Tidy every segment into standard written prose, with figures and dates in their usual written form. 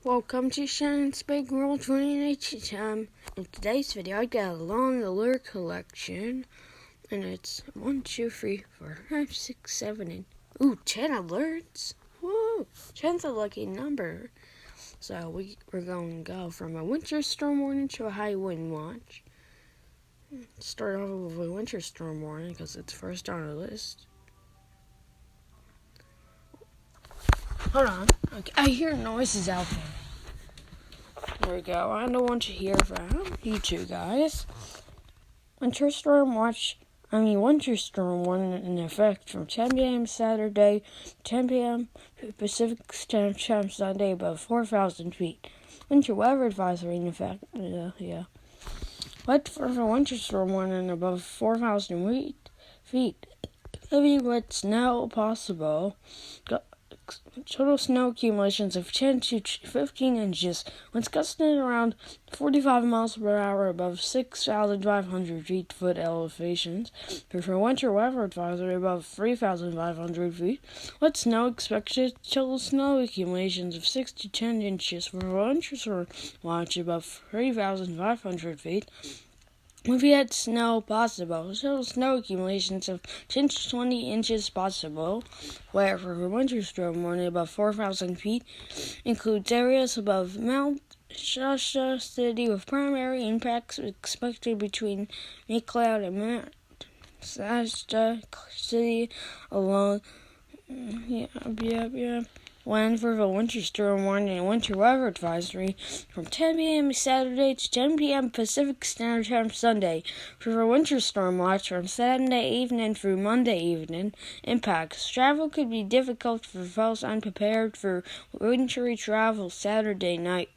Welcome to Shannon's Big World 2018. In today's video, I got a long alert collection, and it's 1, 2, 3, 4, 5, 6, 7, and 10 alerts. Whoa, 10's a lucky number. So we're going to go from a winter storm warning to a high wind watch. Start off with a winter storm warning because it's first on the list. Hold on. Okay, I hear noises out there. There we go. I don't want to hear from you two guys. Winter storm warning in effect from 10 p.m. Saturday, 10 p.m. Pacific Standard Time Sunday above 4,000 feet. Winter weather advisory in effect. What for the winter storm warning above 4,000 feet? Heavy wet snow possible. Total snow accumulations of 10 to 15 inches. Winds gusting around 45 miles per hour above 6,500 foot elevations. For winter weather advisory above 3,500 feet. Wet snow expected. Total snow accumulations of 6 to 10 inches. For winter storm watch above 3,500 feet. Heavy snow possible. Total snow accumulations of 10 to 20 inches possible. Where for winter storm warning above 4,000 feet includes areas above Mount Shasta City with primary impacts expected between McLeod and Mount Shasta City along. When for the winter storm warning and winter weather advisory from 10 p.m. Saturday to 10 p.m. Pacific Standard Time Sunday. For the winter storm watch from Saturday evening through Monday evening. Impacts. Travel could be difficult for those unprepared for wintry travel Saturday night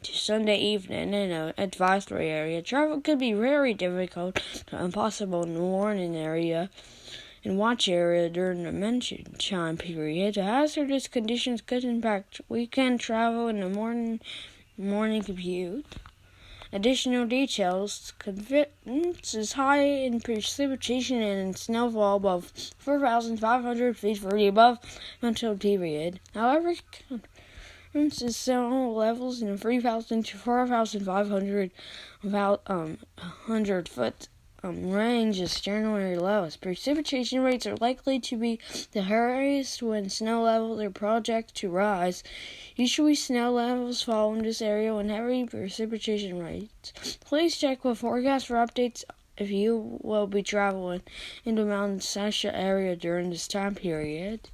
to Sunday evening in an advisory area. Travel could be very difficult to impossible in the warning area. In watch area during the mentioned time period, the hazardous conditions could impact weekend travel in the morning commute. Additional details: conditions is high in precipitation and in snowfall above 4,500 feet for the above mentioned period. However, is snow levels in 3,000 to 4,500 foot. Range is generally lowest. Precipitation rates are likely to be the highest when snow levels are projected to rise. Usually snow levels fall in this area when heavy precipitation rates. Please check with forecast for updates if you will be traveling in the Mount Shasta area during this time period.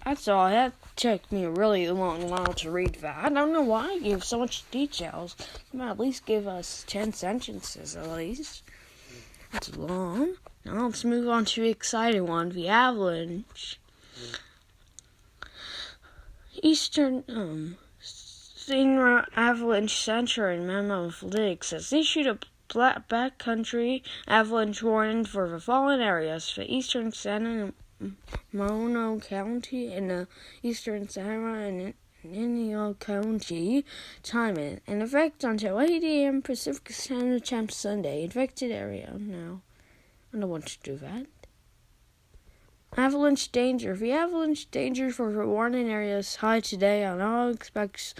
That's all. That took me a really long while to read that. I don't know why I gave so much details. At least give us 10 sentences at least. That's long. Now let's move on to the exciting one, the Avalanche. Eastern Senior Avalanche Center in Mammoth Lakes has issued a backcountry avalanche warning for the following areas: the Eastern San Mono County and the Eastern Sahara and Inyo County. Time in effect until 8 a.m. Pacific Standard Time Sunday. Infected area. No, I don't want to do that. Avalanche danger. The avalanche danger for the warning area is high today on all aspects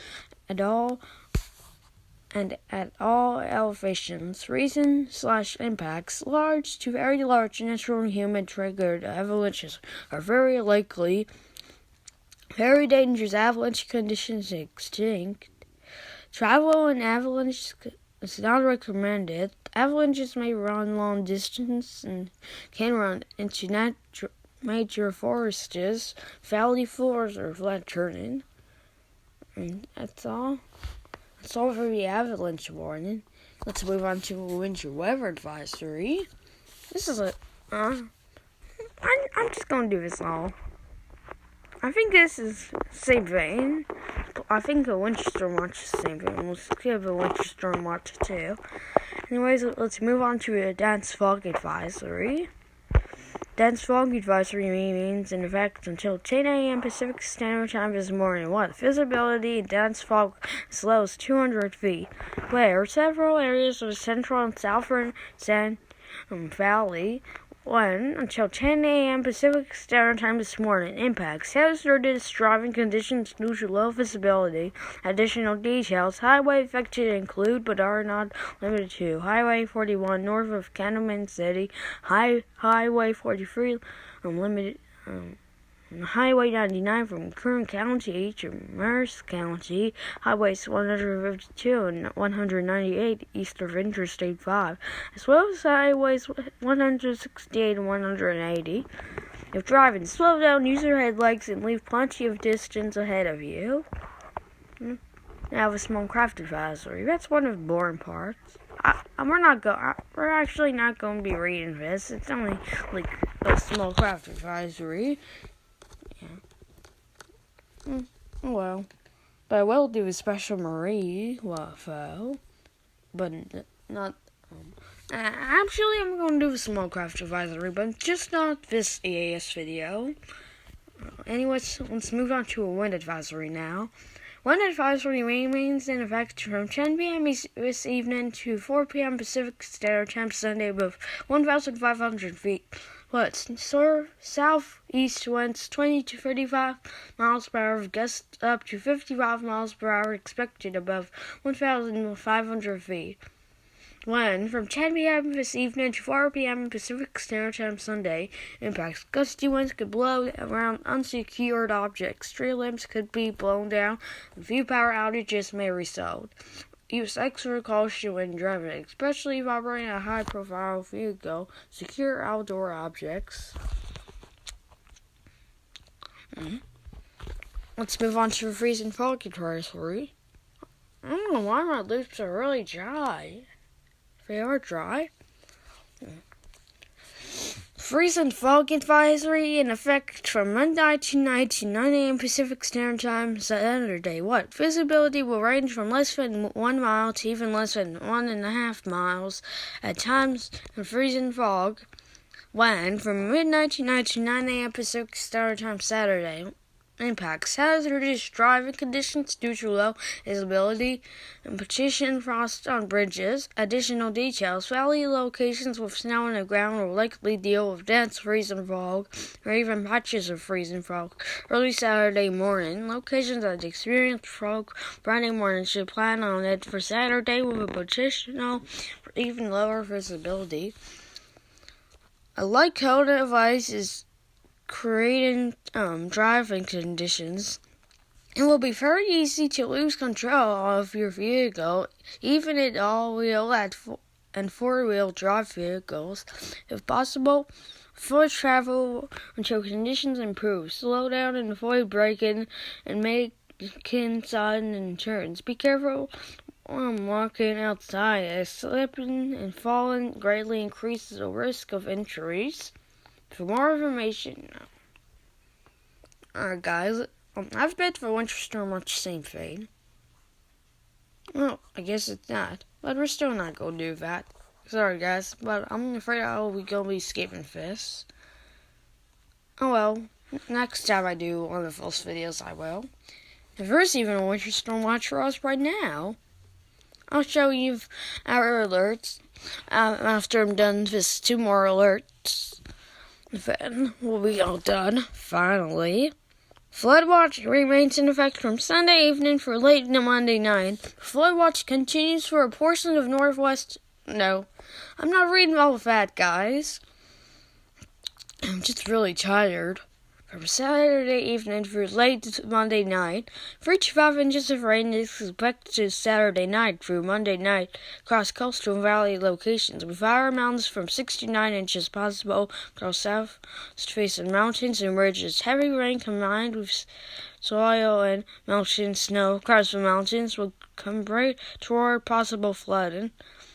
and at all elevations. Reason/impacts: large to very large natural and human-triggered avalanches are very likely. Very dangerous avalanche conditions extinct. Travel in avalanche is not recommended. Avalanches may run long distance and can run into major forests, valley floors, or flat terrain. And that's all. That's all for the avalanche warning. Let's move on to a winter weather advisory. This is I'm just going to do this all. I think this is the same thing. I think a winter storm watch is the same thing. We'll give a winter storm watch too. Anyways, let's move on to a dense fog advisory. Dense fog advisory means in effect until 10 a.m. Pacific Standard Time this morning. What? Visibility in dense fog as low as 200 feet. Where several areas of the central and southern San Valley 1 until 10 a.m. Pacific Standard Time this morning. Impacts: hazardous driving conditions due to low visibility. Additional details: highway affected include but are not limited to Highway 41 north of Canton City, Highway 43 Highway 99 from Kern County to Merce County, Highways 152 and 198 east of Interstate 5, as well as Highways 168 and 180. If driving, slow down, use your headlights, and leave plenty of distance ahead of you. Now have a small craft advisory. That's one of the boring parts. We're actually not going to be reading this. It's only like a small craft advisory. Well, but I will do a special Marie waffle, but not. Actually, I'm going to do a small craft advisory, but just not this EAS video. Anyways, let's move on to a wind advisory now. Wind advisory remains in effect from 10 p.m. this evening to 4 p.m. Pacific Standard Time Sunday above 1,500 feet. Southeast winds 20 to 35 miles per hour, gusts up to 55 miles per hour expected above 1,500 feet. Wind from 10 p.m. this evening to 4 p.m. Pacific Standard Time Sunday. Impacts: gusty winds could blow around unsecured objects. Tree limbs could be blown down. A few power outages may result. Use extra caution when driving, especially if operating a high-profile vehicle. Secure outdoor objects. Let's move on to the freeze and fog advisory. I don't know why my lips are really dry. They are dry. Freeze and fog advisory in effect from midnight tonight to 9 a.m. Pacific Standard Time Saturday. What? Visibility will range from less than 1 mile to even less than 1.5 miles at times in freeze and fog. Wind from midnight tonight to 9 a.m. Pacific Standard Time Saturday. Impacts: hazardous driving conditions due to low visibility and persistent frost on bridges. Additional details: valley locations with snow on the ground will likely deal with dense freeze and fog, or even patches of freeze and fog early Saturday morning. Locations that experience fog Friday morning should plan on it for Saturday with a potential for even lower visibility. A light cone device is creating driving conditions. It will be very easy to lose control of your vehicle, even in all-wheel and four-wheel drive vehicles. If possible, avoid travel until conditions improve. Slow down and avoid braking and making sudden turns. Be careful when walking outside, as slipping and falling greatly increases the risk of injuries. For more information, alright guys, I've bet for Winter Storm watch the same fade. Well, I guess it's not, but we're still not gonna do that. Sorry guys, but I'm afraid we're gonna be skipping this. Oh well, next time I do one of those videos I will. If there's even a Winter Storm watch for us right now, I'll show you our alerts after I'm done with 2 more alerts. Then we'll be all done, finally. Flood watch remains in effect from Sunday evening for late Monday night. Flood watch continues for a portion of northwest. No, I'm not reading all of that, guys. I'm just really tired. From Saturday evening through late Monday night, 3 to 5 inches of rain is expected Saturday night through Monday night across coastal valley locations, with higher amounts from 6 to 9 inches possible across south-facing mountains and ridges. Heavy rain combined with soil and mountain snow across the mountains will contribute toward possible flooding.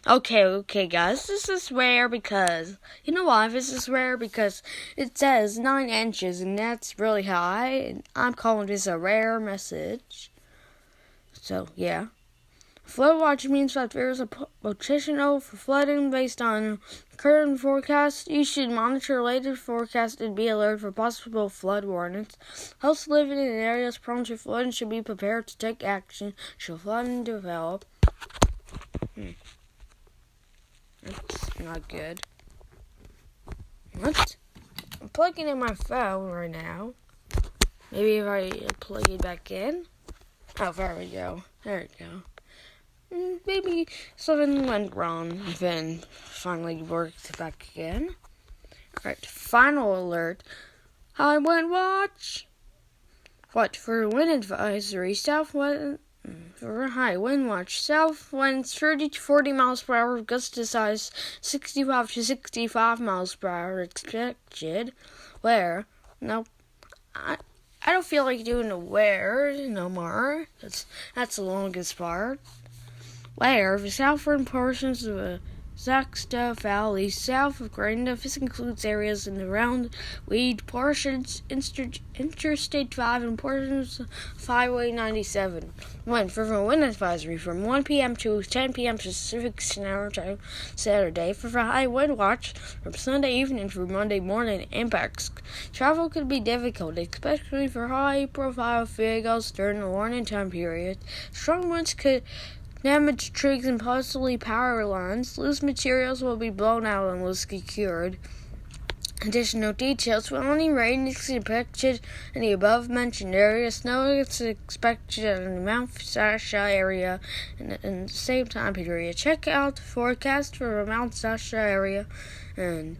Okay, guys, this is rare because, you know why this is rare? Because it says 9 inches, and that's really high, and I'm calling this a rare message. So, yeah. Flood watch means that there is a potential for flooding based on current forecast. You should monitor latest forecast and be alert for possible flood warnings. Those living in areas prone to flooding should be prepared to take action should flooding develop. That's not good. What? I'm plugging in my phone right now. Maybe if I plug it back in. Oh, there we go. There we go. Maybe something went wrong, then finally worked back again. Alright, final alert. High wind watch. What for wind advisory? South wind for high wind watch. South winds 30 to 40 miles per hour. Gust to size 65 to 65 miles per hour expected. Where? Nope. I don't feel like doing the where no more. That's the longest part. Where the southern portions of the Saxta Valley, south of Granda. This includes areas in the round weed portions, Interstate 5, and portions of Highway 97. Wind for the wind advisory from 1 p.m. to 10 p.m. Pacific Standard Time Saturday. For the high wind watch from Sunday evening through Monday morning. Impacts. Travel could be difficult, especially for high-profile vehicles during the warning time period. Strong winds could damage trees and possibly power lines. Loose materials will be blown out unless secured. Additional details. Only rain is expected in the above-mentioned area. Snow is expected in the Mount Sasha area in the same time period. Check out the forecast for the Mount Sasha area. And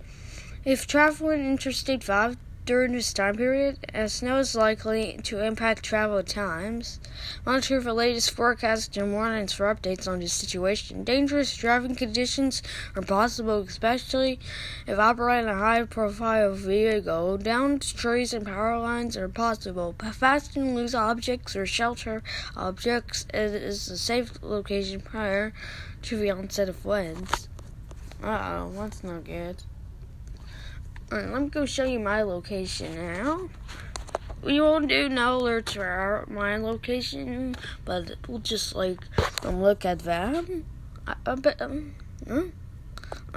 if traveling Interstate 5 during this time period, as snow is likely to impact travel times. Monitor the latest forecasts and warnings for updates on this situation. Dangerous driving conditions are possible, especially if operating a high-profile vehicle. Downed trees and power lines are possible. Fast and loose objects or shelter objects is a safe location prior to the onset of winds. Uh-oh, that's not good. Alright, let me go show you my location now. We won't do no alerts for my location, but we'll just look at them. I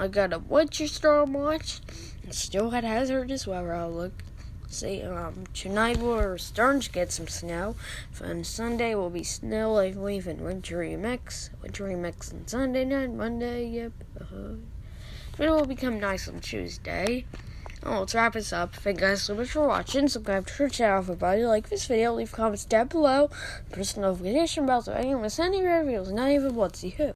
got a winter storm watch and still had hazardous weather outlook. See, tonight we're starting to get some snow. And Sunday will be snow, like leaving wintry mix on Sunday night, Monday, yep. It will become nice on Tuesday. Oh, let's wrap this up. Thank you guys so much for watching. Subscribe to our channel, everybody. Like this video, leave comments down below. Press the notification bell so I don't miss any videos, not even once. See you.